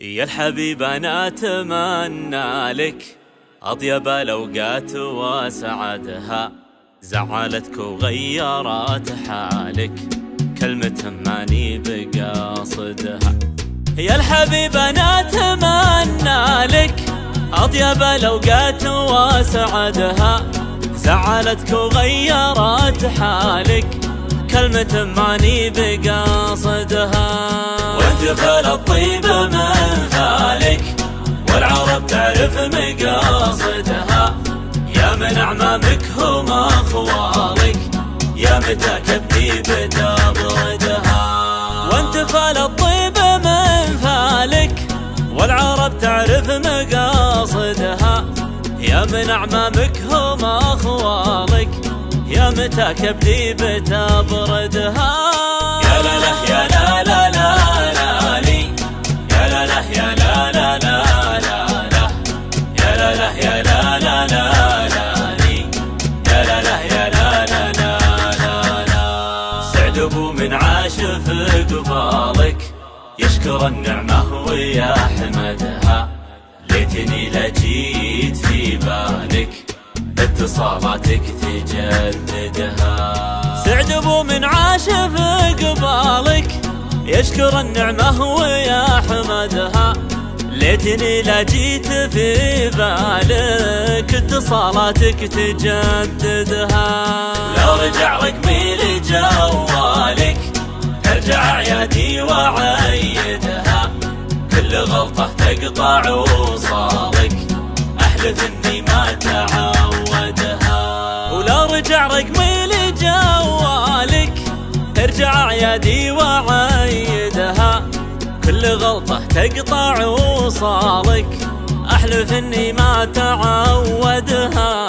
يا الحبيب أنا أتمنى لك أطيب الأوقات وسعدها، زعلتك وغيرت حالك كلمة ماني بقاصدها. يا الحبيب أنا أتمنى لك أطيب الأوقات وسعدها، زعلتك وغيرت حالك كلمة ماني بقاصدها. وانت فالطيب من فالك والعرب تعرف مقاصدها، يا من أعمامك هم أخوالك يا متى كبدي بتبردها. وانت فالطيب من فالك والعرب تعرف مقاصدها، يا من أعمامك هم أخوالك يا متى كبدي بتبردها. يا لا لا يا لا لا لا لا لي، يا لا لا يا لا لا لا لا لا، يا لا لا يا لا لا لا لا لي، يا لا لا يا لا لا لا لا لا. سعد ابو من عاش في قبالك يشكر النعمة ويحمدها، ليتني لجيت في بالك اتصالاتك تجددها. سعد ابو من عاش في قبالك يشكر النعمة ويحمدها، ليتني لجيت في بالك اتصالاتك تجددها. لو رجع رقمي لجوالك ترجع عيادي وعيدها، كل غلطة تقطع وصالك أحلف إني ما تعودها. ولو رجع رقمي لجوالك ترجع عيادي وعيدها، كل غلطة تقطع وصالك أحلف إني ما تعودها.